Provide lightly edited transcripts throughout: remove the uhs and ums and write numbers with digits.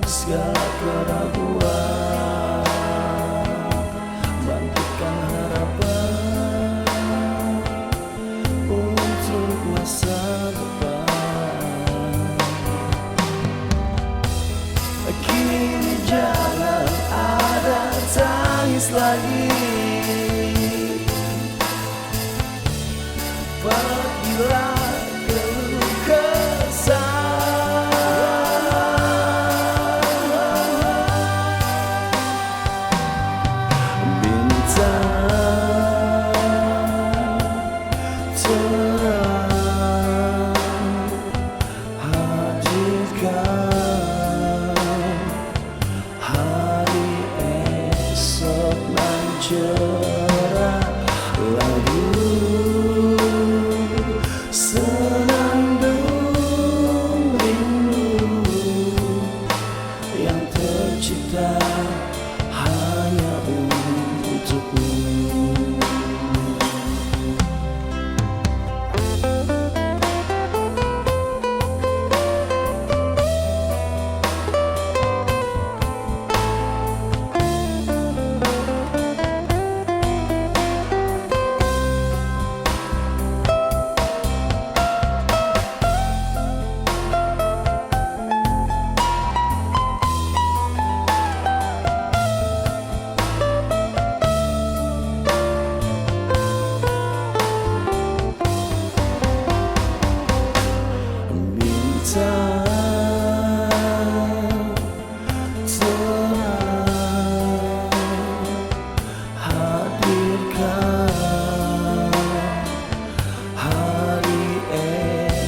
segala keraguan, bangkitkan harapan untuk masa depan. Kini jangan ada tangis lagi, pergilah keluh kesah. Bintang terang hadirkan hari esok nan cerah, lagu senandung rindu yang tercipta hanya untukmu. Bintang terang hadirkan hari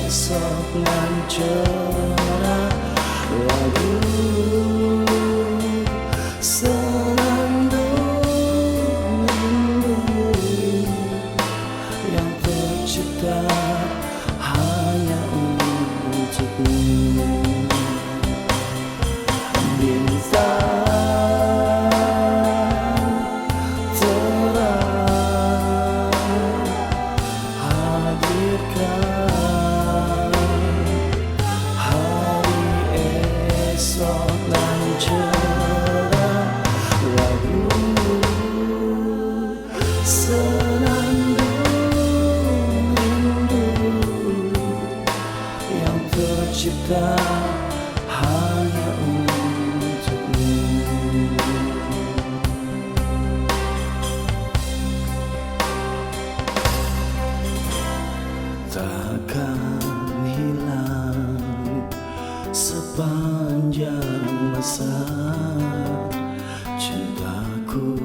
esok nan cerah, lagu senandung rindu yang tercipta hanya untukmu. Bintang terang hadirkan hari esok nan cerah, lagu senandung rindu yang tercipta hanya untukmu. Takkan hilang sepanjang masa cintaku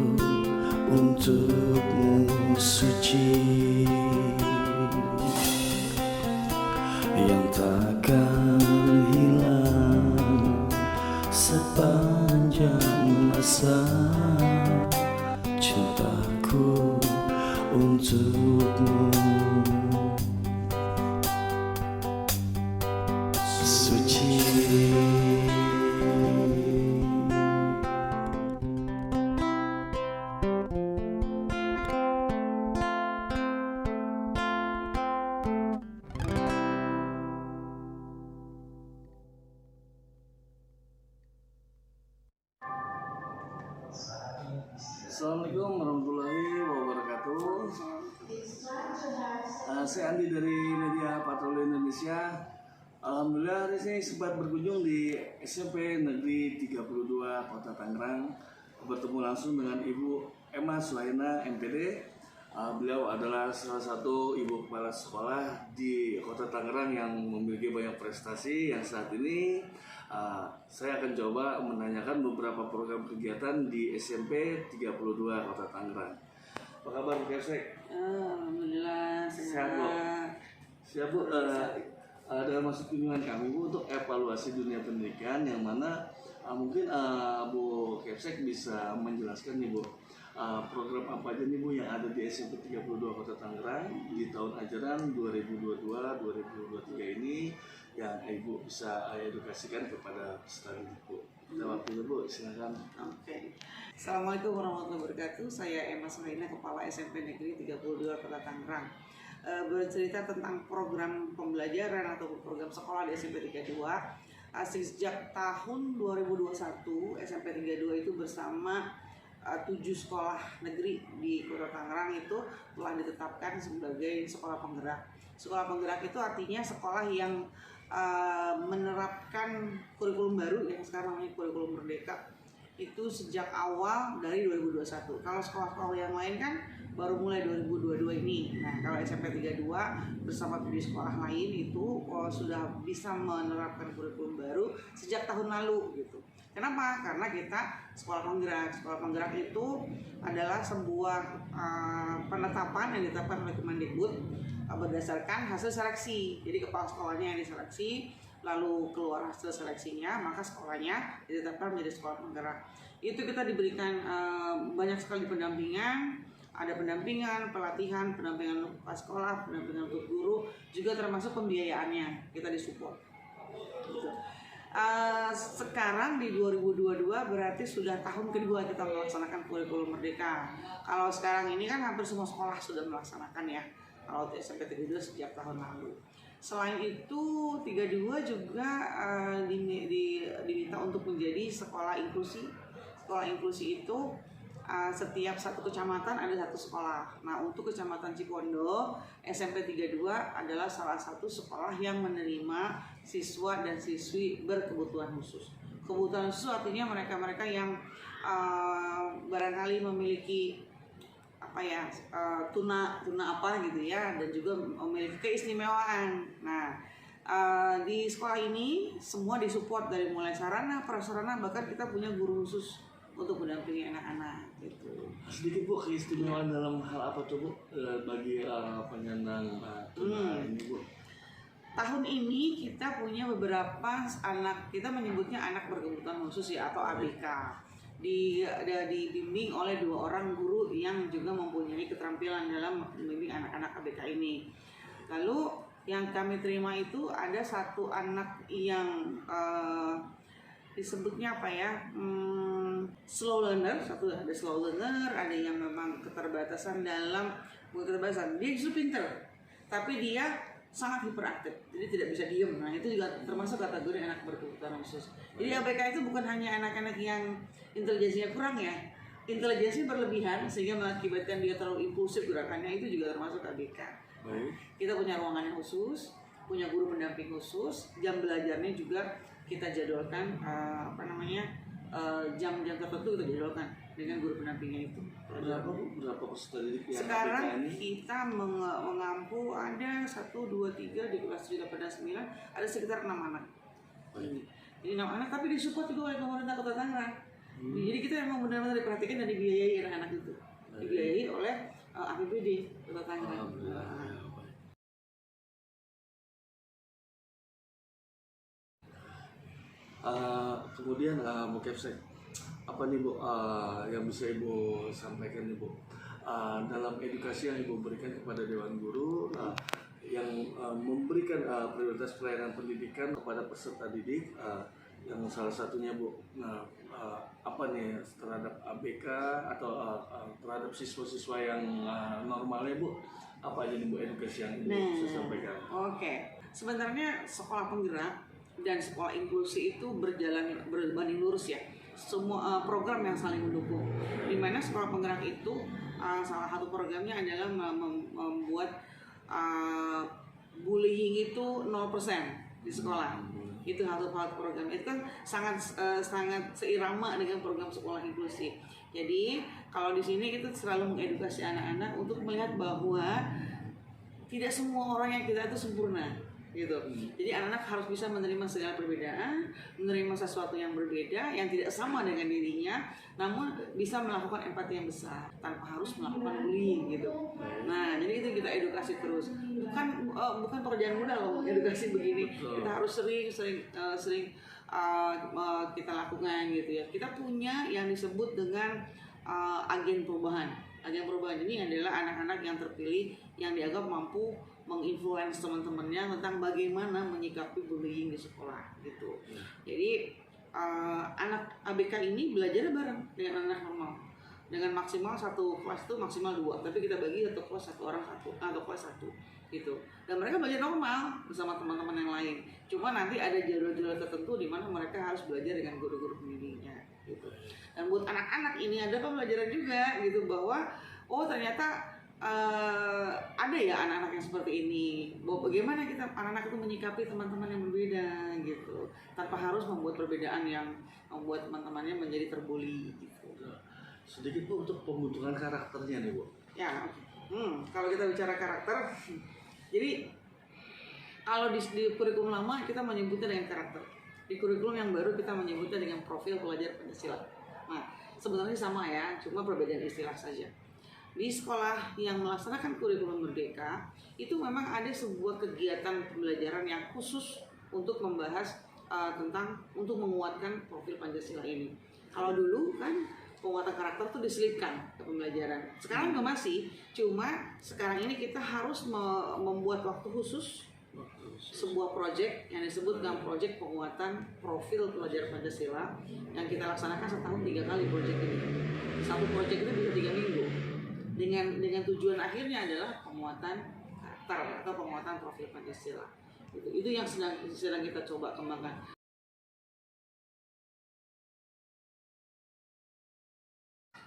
untukmu suci, yang takkan hilang sepanjang masa cintaku untukmu suci. Assalamualaikum warahmatullahi wabarakatuh. Saya Andi dari Media Patroli Indonesia. Alhamdulillah hari ini sempat berkunjung di SMP Negeri 32 Kota Tangerang, bertemu langsung dengan Ibu Emma Sulaina MPD. Beliau adalah salah satu ibu kepala sekolah di Kota Tangerang yang memiliki banyak prestasi, yang saat ini saya akan coba menanyakan beberapa program kegiatan di SMP 32 Kota Tangerang. Apa kabar Bu Kepsek? Alhamdulillah sehat Bu. Siap Bu. Dalam masuk kunjungan kami Bu untuk evaluasi dunia pendidikan, yang mana mungkin Bu Kepsek bisa menjelaskan nih Bu, program apa aja nih Bu yang ada di SMP 32 Kota Tangerang di tahun ajaran 2022-2023 ini yang Ibu bisa edukasikan kepada peserta didik Bu. Kita waktunya Bu, silakan. Oke. Assalamualaikum warahmatullahi wabarakatuh. Saya Emma Sulaina, Kepala SMP Negeri 32 Kota Tangerang. Bercerita tentang program pembelajaran atau program sekolah di SMP 32. Sejak tahun 2021 SMP 32 itu bersama 7 sekolah negeri di Kota Tangerang itu telah ditetapkan sebagai sekolah penggerak. Sekolah penggerak itu artinya sekolah yang menerapkan kurikulum baru yang sekarang namanya kurikulum merdeka itu sejak awal dari 2021. Kalau sekolah-sekolah yang lain kan baru mulai 2022 ini. Nah, kalau SMP 32 bersama 7 sekolah lain itu sudah bisa menerapkan kurikulum baru sejak tahun lalu gitu. Kenapa? Karena kita sekolah penggerak. Sekolah penggerak itu adalah sebuah penetapan yang ditetapkan oleh Kemendikbud berdasarkan hasil seleksi. Jadi kepala sekolahnya yang diseleksi, lalu keluar hasil seleksinya, maka sekolahnya ditetapkan menjadi sekolah penggerak. Itu kita diberikan banyak sekali pendampingan, ada pendampingan, pelatihan, pendampingan untuk kepala sekolah, pendampingan untuk guru, juga termasuk pembiayaannya kita disupport. Gitu. Sekarang di 2022 berarti sudah tahun kedua kita melaksanakan kurikulum merdeka. Kalau sekarang ini kan hampir semua sekolah sudah melaksanakan ya. Kalau SMP 32 sejak tahun lalu. Selain itu 32 juga diminta untuk menjadi sekolah inklusi. Sekolah inklusi itu setiap satu kecamatan ada satu sekolah. Nah, untuk Kecamatan Cipondo, SMP 32 adalah salah satu sekolah yang menerima siswa dan siswi berkebutuhan khusus. Kebutuhan khusus artinya mereka-mereka yang barangkali memiliki tuna apa gitu ya, dan juga memiliki keistimewaan. Nah, di sekolah ini semua disupport dari mulai sarana, prasarana, bahkan kita punya guru khusus untuk mendampingi anak-anak gitu. Sedikit Bu, keistimewaan dalam hal apa tuh Bu bagi penyandang tuna ini Bu? Tahun ini kita punya beberapa anak, kita menyebutnya anak berkebutuhan khusus ya, atau ABK. Dibimbing oleh 2 orang guru yang juga mempunyai keterampilan dalam membimbing anak-anak ABK ini. Lalu yang kami terima itu ada satu anak yang disebutnya slow learner, ada slow learner, ada yang memang keterbatasan dalam keterbatasan. Dia justru pinter, tapi dia sangat hiperaktif, jadi tidak bisa diem. Nah, itu juga termasuk kategori anak berkebutuhan khusus. Jadi ABK itu bukan hanya anak-anak yang intelijensinya kurang ya, intelijensi berlebihan sehingga mengakibatkan dia terlalu impulsif gerakannya, itu juga termasuk ABK. Baik. Kita punya ruangan yang khusus, punya guru pendamping khusus, jam belajarnya juga kita jadwalkan jam-jam tertentu kita jadwalkan dengan guru pendampingnya itu. Berapa peserta didik yang Sekarang ABK ini? kita mengampu ada 1, 2, 3 di kelas 7, 8, dan 9 ada sekitar 6 anak. Jadi 6 anak tapi disupport juga oleh pemerintah Kota Tangerang. Jadi kita memang benar-benar diperhatikan dan dibiayai anak-anak itu. Dibiayai oleh APBD Kota Tangerang. Kemudian Bu Kepsek, apa nih Bu yang bisa Ibu sampaikan nih Bu dalam edukasi yang Ibu berikan kepada Dewan Guru yang memberikan prioritas pelayanan pendidikan kepada peserta didik yang salah satunya Bu, apa nih terhadap ABK atau terhadap siswa-siswa yang normalnya Bu, apa aja nih Bu edukasi yang Ibu bisa sampaikan? Oke. Sebenarnya sekolah penggerak dan sekolah inklusi itu berbanding lurus ya. Semua program yang saling mendukung. Di mana sekolah penggerak itu salah satu programnya adalah membuat bullying itu 0% di sekolah. Itu satu program. Itu kan sangat seirama dengan program sekolah inklusi. Jadi kalau di sini kita selalu mengedukasi anak-anak untuk melihat bahwa tidak semua orang yang kita itu sempurna gitu. Jadi anak-anak harus bisa menerima segala perbedaan, menerima sesuatu yang berbeda, yang tidak sama dengan dirinya, namun bisa melakukan empati yang besar tanpa harus melakukan bullying gitu. Nah, jadi itu kita edukasi terus. Bukan pekerjaan mudah loh edukasi begini. Kita harus sering kita lakukan gitu ya. Kita punya yang disebut dengan agen perubahan. Agen perubahan ini adalah anak-anak yang terpilih yang dianggap mampu menginfluence teman-temannya tentang bagaimana menyikapi bullying di sekolah gitu. Jadi anak ABK ini belajar bareng dengan anak normal. Dengan maksimal satu kelas itu maksimal 2, tapi kita bagi satu kelas 1 orang atau kelas 1. gitu. Dan mereka belajar normal bersama teman-teman yang lain. Cuma nanti ada jadwal-jadwal tertentu di mana mereka harus belajar dengan guru-guru pembimbingnya gitu. Dan buat anak-anak ini ada pembelajaran juga gitu, bahwa oh ternyata ada ya anak-anak yang seperti ini. Bahwa bagaimana kita anak-anak itu menyikapi teman-teman yang berbeda gitu, tanpa harus membuat perbedaan yang membuat teman-temannya menjadi terbuli gitu. Sedikit Bu untuk pembentukan karakternya nih Bu. Ya, kalau kita bicara karakter, jadi kalau di kurikulum lama kita menyebutnya dengan karakter, di kurikulum yang baru kita menyebutnya dengan profil pelajar Pancasila. Nah, sebenarnya sama ya, cuma perbedaan istilah saja. Di sekolah yang melaksanakan kurikulum Merdeka itu memang ada sebuah kegiatan pembelajaran yang khusus untuk membahas tentang untuk menguatkan profil Pancasila ini. Kalau dulu kan penguatan karakter itu diselipkan ke pembelajaran. Sekarang juga masih, cuma sekarang ini kita harus membuat waktu khusus sebuah proyek yang disebut dengan proyek penguatan profil pelajar Pancasila yang kita laksanakan setahun 3 kali proyek ini. Satu proyek itu bisa 3 minggu. Dengan tujuan akhirnya adalah penguatan karakter atau penguatan profil Pancasila. Itu yang sedang kita coba kembangkan.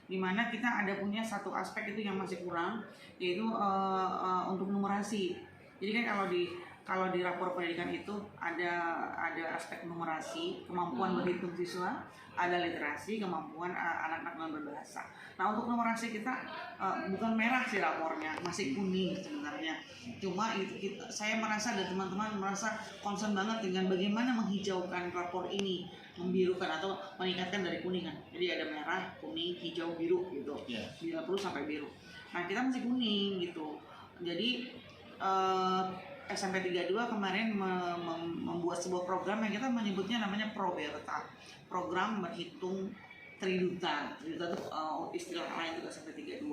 Di mana kita ada punya satu aspek itu yang masih kurang, yaitu untuk numerasi. Jadi kan kalau di rapor pendidikan itu ada aspek numerasi, kemampuan berhitung siswa, ada literasi, kemampuan anak-anak dalam berbahasa. Nah, untuk numerasi kita bukan merah sih rapornya, masih kuning sebenarnya. Cuma saya merasa dan teman-teman merasa concern banget dengan bagaimana menghijaukan rapor ini, membirukan atau meningkatkan dari kuning kan. Jadi ada merah, kuning, hijau, biru gitu. 90 sampai biru. Nah, kita masih kuning gitu. Jadi SMP 32 kemarin membuat sebuah program yang kita menyebutnya namanya Proberta, program berhitung Triduta. Triduta itu istilah lain juga SMP 32.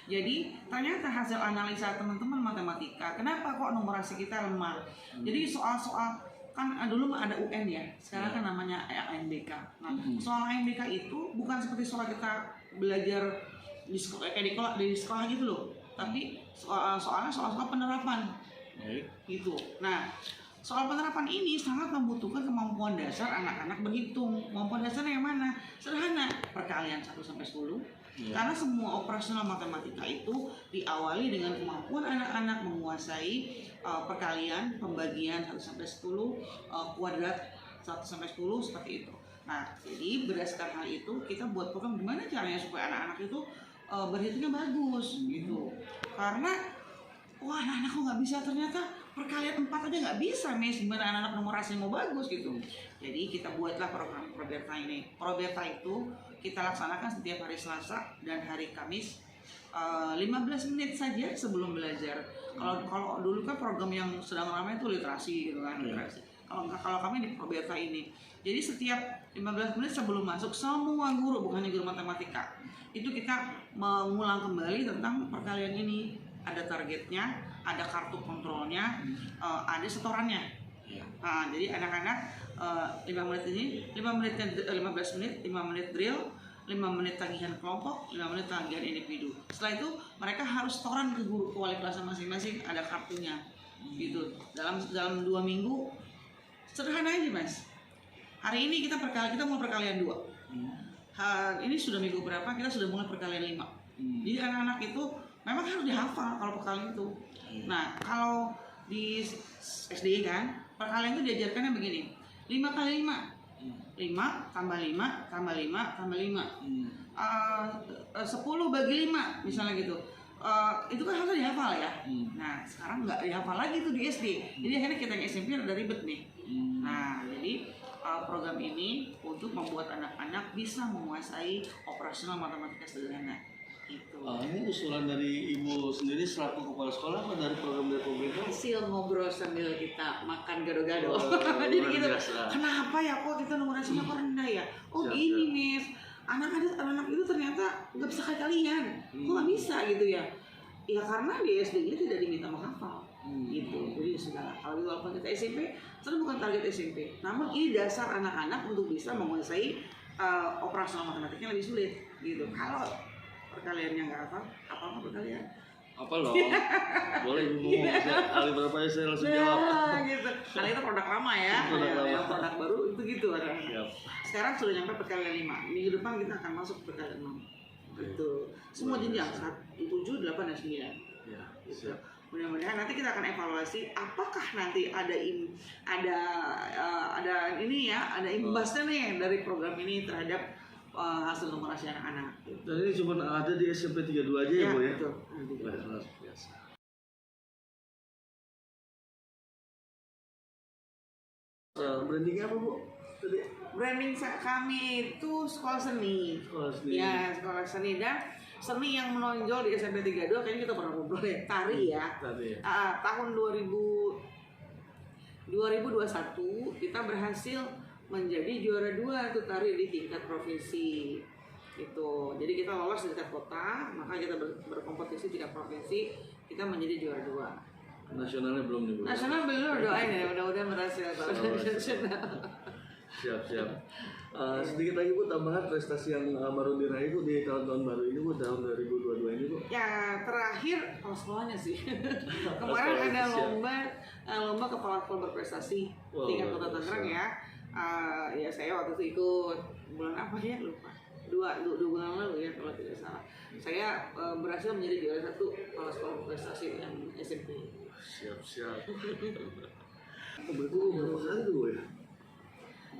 Jadi ternyata hasil analisa teman-teman matematika, kenapa kok numerasi kita lemah? Jadi soal-soal kan dulu ada UN ya, sekarang kan namanya AMBK. Nah, soal AMBK itu bukan seperti soal kita belajar di sekolah kayak di sekolah gitu loh, tapi soalnya soal penerapan gitu. Nah, soal penerapan ini sangat membutuhkan kemampuan dasar anak-anak berhitung. Kemampuan dasarnya yang mana? Sederhana, perkalian 1 sampai 10. Karena semua operasional matematika itu diawali dengan kemampuan anak-anak menguasai perkalian, pembagian 1 sampai 10, kuadrat 1 sampai 10 seperti itu. Nah, jadi berdasarkan hal itu kita buat program gimana caranya supaya anak-anak itu berhitungnya bagus gitu. Karena wah, anak-anak kok nggak bisa, ternyata perkalian 4 aja nggak bisa, Miss. Gimana anak-anak numerasi mau bagus gitu. Jadi kita buatlah program Proberta ini. Proberta itu kita laksanakan setiap hari Selasa dan hari Kamis, 15 menit saja sebelum belajar. Kalau dulu kan program yang sedang ramai itu literasi gitu kan, literasi. Kalau kami di Proberta ini, jadi setiap 15 menit sebelum masuk, semua guru, bukannya guru matematika, itu kita mengulang kembali tentang perkalian ini. Ada targetnya, ada kartu kontrolnya, ada setorannya. Nah, jadi anak-anak 5 menit ini, 15 menit, 5 menit drill, 5 menit tagihan kelompok, 5 menit tagihan individu. Setelah itu mereka harus setoran ke guru, ke wali kelasnya masing-masing, ada kartunya. Gitu. Dalam 2 minggu sederhana aja, Mas. Hari ini kita mulai perkalian 2. Ini sudah minggu berapa kita sudah mulai perkalian 5. Jadi anak-anak itu memang harus dihafal kalau perkalian itu. Nah, kalau di SD kan, perkalian itu diajarkannya begini. 5 kali 5. 5 tambah 5 tambah 5 tambah 5. 10 bagi 5 misalnya gitu. Itu kan harus dihafal ya. Nah, sekarang nggak dihafal lagi tuh di SD. Jadi akhirnya kita yang SMP ada ribet nih. Nah, jadi program ini untuk membuat anak-anak bisa menguasai operasional matematika sederhana. Gitu. Ini usulan dari Ibu sendiri selaku kepala sekolah apa dari program dari pemerintah? Hasil ngobrol sambil kita makan gado-gado. Jadi gitu, kenapa ya kok kita numerasinya kok rendah ya? Oh gini, Miss, anak-anak itu ternyata nggak bisa kayak kalian. Kok nggak bisa gitu ya? Ya karena di SD-nya tidak diminta menghafal. Gitu. Jadi sudah, kalau di walaupun kita SMP, itu bukan target SMP. Namun ini dasar anak-anak untuk bisa menguasai operasional matematikanya lebih sulit. Gitu. Kalau perkaliannya nggak hafal, apa perkalian? Apa loh? Boleh Ibu ngomong, kali berapa ya saya langsung jawab. Nah, gitu. Karena itu produk lama ya. Produk lama. Yang produk baru itu gitu ada. Siap. Sekarang sudah nyampe PKL 5. Minggu depan kita akan masuk PKL 6. Gitu. Semua jenjang 7, 8 dan 9. Ya, Gitu. siap. Mudah-mudahan nanti kita akan evaluasi apakah nanti ada ini ya, ada imbasnya nih dari program ini terhadap hasil numerasi anak-anak. Dan ini cuma ada di SMP 32 aja ya, Bu ya? Betul. Luar biasa. Brandingnya apa Bu? Tadi? Branding kami itu sekolah seni. Sekolah seni. Ya, sekolah seni dan seni yang menonjol di SMP 32 kayaknya kita pernah ngobrol ya, tari ya. Tadi ya. Tahun 2021 kita berhasil menjadi juara 2 tuh tari di tingkat provinsi. Gitu. Jadi kita lolos di tingkat kota, maka kita berkompetisi tingkat provinsi, kita menjadi juara 2. Nasionalnya belum nih Bu? Nasional belum, doain ya, mudah-mudahan berhasil kalau nasional. Siap. Sedikit lagi Bu, tambahan prestasi yang baru diraih Bu di tahun-tahun baru ini Bu, tahun 2022 ini Bu. Ya terakhir kepala sekolahnya sih. Kemarin ada lomba kepala sekolah berprestasi tingkat Kota Tangerang ya. Ya saya waktu itu ikut bulan apa ya lupa. Dua bulan lalu ya kalau tidak salah. Saya berhasil menjadi juara 1 kepala sekolah berprestasi yang SMP. Siap. Berarti Bu berapa kali tuh Bu ya?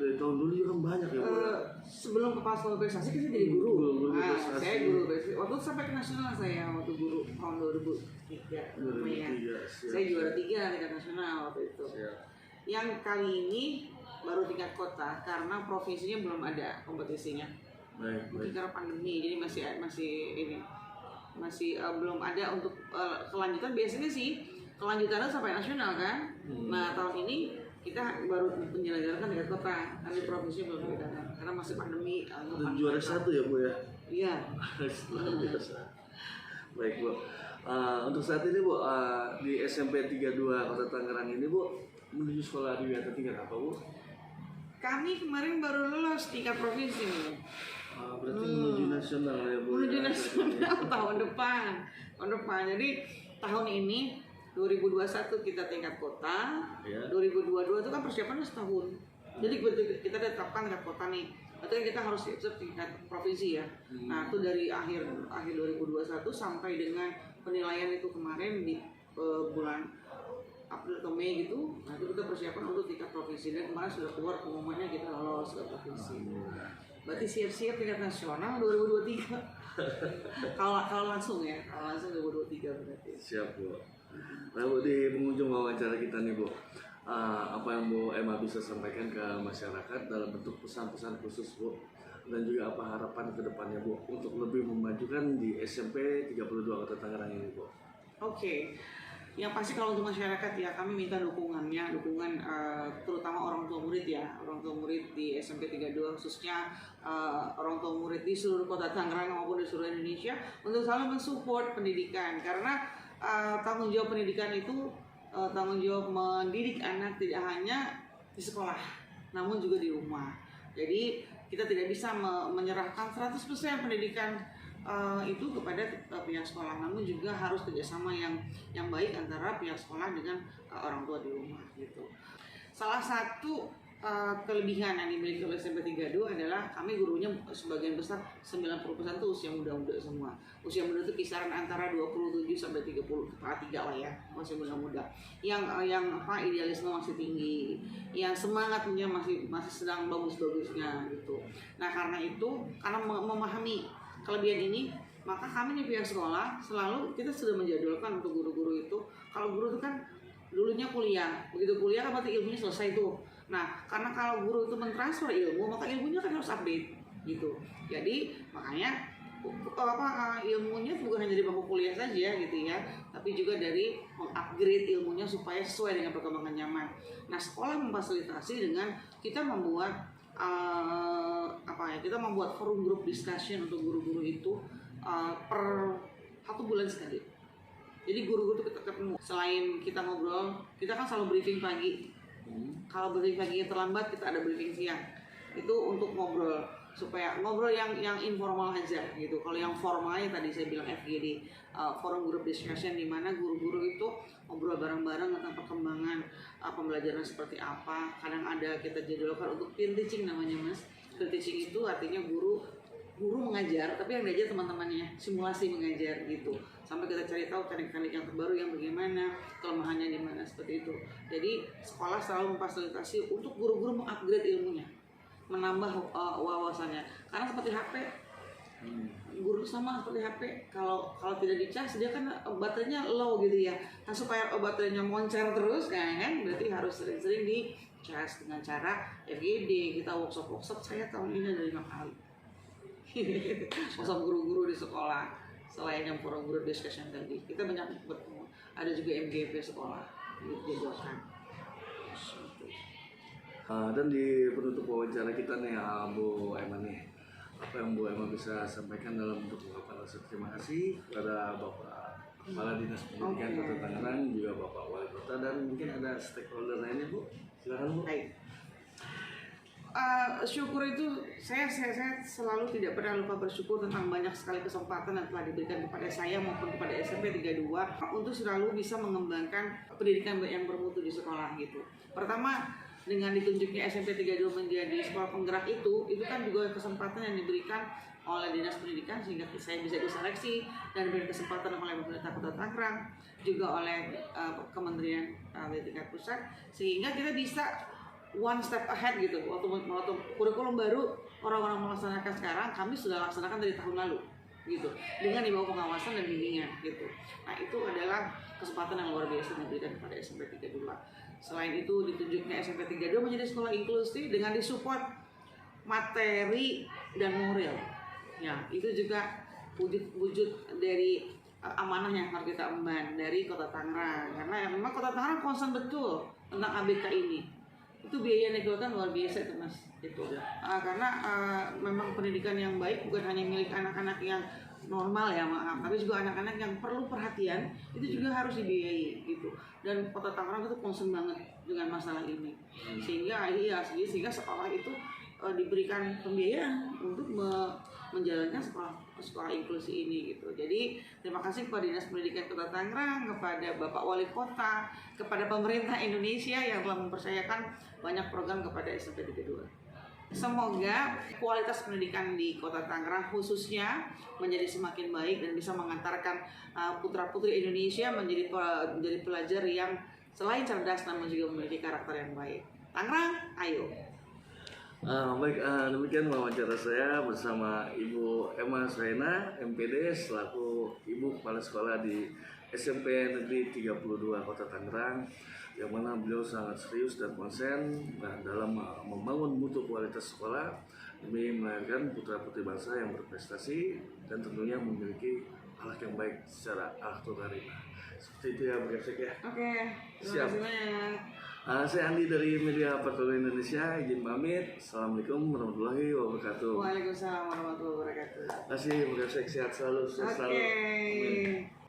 Dari tahun dulu juga kan banyak ya Bu. Sebelum kepala sekolah berprestasi kan saya jadi guru. Guru berprestasi. Saya guru berprestasi. Waktu itu sampai ke nasional saya waktu guru tahun 2003. 2003, siap. Saya juara 3 tingkat nasional waktu itu. Siap. Yang kali ini baru tingkat kota karena provinsinya belum ada kompetisinya. Mungkin karena pandemi jadi masih belum ada untuk kelanjutan. Biasanya sih kelanjutannya sampai nasional kan. Nah tahun ini kita baru menyelenggarakan tingkat kota, karena di provinsi belum ada karena masih pandemi. Dan juara 1 ya Bu ya? Iya. Luar biasa. Baik Bu. Untuk saat ini Bu, di SMP 32 Kota Tangerang ini Bu, menuju sekolah di atas tingkat apa Bu? Kami kemarin baru lulus tingkat provinsi nih. Berarti menuju nasional ya Bu? Menuju nasional tahun depan. Jadi tahun ini 2021 kita tingkat kota, Ya. 2022 itu kan persiapannya setahun. Jadi kita tetapkan tingkat kota nih. Berarti kan kita harus siap tingkat provinsi ya. Nah itu dari akhir 2021 sampai dengan penilaian itu kemarin di bulan April atau Mei gitu. Nah itu kita persiapan untuk tingkat provinsi dan kemarin sudah keluar pengumumannya kita lolos ke provinsi. Berarti siap-siap tingkat nasional 2023. kalau langsung ya, kalau langsung 2023 berarti. Siap Bu. Nah Bu, di penghujung wawancara kita nih Bu, apa yang Bu Emma bisa sampaikan ke masyarakat dalam bentuk pesan-pesan khusus Bu, dan juga apa harapan ke depannya Bu untuk lebih memajukan di SMP 32 Kota Tangerang ini Bu? Oke. Yang pasti kalau untuk masyarakat ya kami minta dukungan terutama orang tua murid ya, orang tua murid di SMP 32 khususnya orang tua murid di seluruh Kota Tangerang maupun di seluruh Indonesia untuk selalu mensupport pendidikan karena tanggung jawab pendidikan itu tanggung jawab mendidik anak tidak hanya di sekolah namun juga di rumah. Jadi kita tidak bisa menyerahkan 100% pendidikan itu kepada pihak sekolah, namun juga harus kerjasama yang baik antara pihak sekolah dengan orang tua di rumah gitu. Salah satu kelebihan yang dimiliki oleh SMP 32 adalah kami gurunya sebagian besar 90% itu usia muda-muda semua. Usia muda itu kisaran antara 27 sampai 30 kepala 3 lah ya, masih muda-muda. Yang idealisme masih tinggi, yang semangatnya masih sedang bagus-bagusnya gitu. Nah, karena memahami kelebihan ini, maka kami di pihak sekolah selalu kita sudah menjadwalkan untuk guru-guru itu. Kalau guru itu kan dulunya kuliah, begitu kuliah kan berarti ilmunya selesai tuh. Nah, karena kalau guru itu mentransfer ilmu, maka ilmunya kan harus update gitu. Jadi makanya ilmunya bukan hanya dari bangku kuliah saja gitu ya, tapi juga dari mengupgrade ilmunya supaya sesuai dengan perkembangan zaman. Nah, sekolah memfasilitasi dengan kita membuat kita membuat forum group discussion untuk guru-guru itu per 1 bulan sekali. Jadi guru-guru itu kita ketemu. Selain kita ngobrol, kita kan selalu briefing pagi. Kalau briefing pagi terlambat, kita ada briefing siang. Itu untuk ngobrol. supaya ngobrol yang informal aja gitu. Kalau yang formalnya tadi saya bilang FGD, forum group discussion, di mana guru-guru itu ngobrol bareng-bareng tentang perkembangan pembelajaran seperti apa. Kadang ada kita jadwalkan untuk peer teaching namanya Mas. Peer teaching itu artinya guru mengajar, tapi yang diajar teman-temannya, simulasi mengajar gitu. Sampai kita cari tahu teknik-teknik yang terbaru yang bagaimana, kelemahannya di mana, seperti itu. Jadi sekolah selalu memfasilitasi untuk guru-guru mengupgrade ilmunya, menambah wawasannya. Karena seperti HP, guru sama seperti HP, kalau tidak dicas dia kan baterainya low gitu ya. Nah supaya baterainya moncer terus kan, berarti harus sering-sering dicas dengan cara FGD. Kita workshop saya tahun ini ada 5 kali. Workshop guru-guru di sekolah. Selain yang forum group discussion tadi, kita banyak bertemu. Ada juga MGP sekolah dijadwalkan. Dan di penutup wawancara kita nih Bu Emma nih, apa yang Bu Emma bisa sampaikan dalam bentuk ungkapan rasa terima kasih kepada Bapak Kepala Dinas Pendidikan Kota Tangerang, juga Bapak Wali Kota, dan mungkin ada stakeholder lainnya Bu. Silakan Bu. Baik. Syukur itu saya selalu tidak pernah lupa bersyukur tentang banyak sekali kesempatan yang telah diberikan kepada saya maupun kepada SMP 32 untuk selalu bisa mengembangkan pendidikan yang bermutu di sekolah gitu. Pertama, dengan ditunjuknya SMP 32 menjadi sekolah penggerak itu kan juga kesempatan yang diberikan oleh Dinas Pendidikan sehingga saya bisa diseleksi dan diberi kesempatan oleh pemerintah Kota Tangerang, juga oleh Kementerian Pendidikan Pusat, sehingga kita bisa one step ahead gitu. Waktu kurikulum baru orang-orang melaksanakan sekarang, kami sudah laksanakan dari tahun lalu gitu, dengan di bawah pengawasan dan bimbingan gitu. Nah itu adalah kesempatan yang luar biasa yang diberikan kepada SMP 32. Selain itu ditunjuknya SMP 32 menjadi sekolah inklusif dengan disupport materi dan moral. Ya itu juga wujud dari amanah yang harus kita emban dari Kota Tangerang, karena memang Kota Tangerang concern betul tentang ABK ini. Itu biaya yang dikeluarkan luar biasa itu Mas itu. Karena memang pendidikan yang baik bukan hanya milik anak-anak yang normal ya maaf, tapi juga anak-anak yang perlu perhatian itu juga harus dibiayai gitu. Dan Kota Tangerang itu concern banget dengan masalah ini, sehingga sekolah itu diberikan pembiayaan untuk menjalankan sekolah inklusi ini gitu. Jadi terima kasih kepada Dinas Pendidikan Kota Tangerang, kepada Bapak Wali Kota, kepada pemerintah Indonesia yang telah mempercayakan banyak program kepada SMP 32. Semoga kualitas pendidikan di Kota Tangerang khususnya menjadi semakin baik dan bisa mengantarkan putra-putri Indonesia menjadi pelajar yang selain cerdas namun juga memiliki karakter yang baik. Tangerang, ayo. Baik, demikian wawancara saya bersama Ibu Emma Suhaina, MPD, selaku Ibu Kepala Sekolah di SMP Negeri 32 Kota Tangerang, yang mana beliau sangat serius dan konsen dalam membangun mutu kualitas sekolah demi melahirkan putra-putri bangsa yang berprestasi dan tentunya memiliki akhlak yang baik secara akhlak karimah. Seperti itu ya Bu Gesek ya. Oke, terima kasih banyak. Saya Andi dari Media Patroli Indonesia, izin pamit. Assalamualaikum warahmatullahi wabarakatuh. Waalaikumsalam warahmatullahi wabarakatuh. Terima kasih Bu Gesek, sehat selalu. Oke.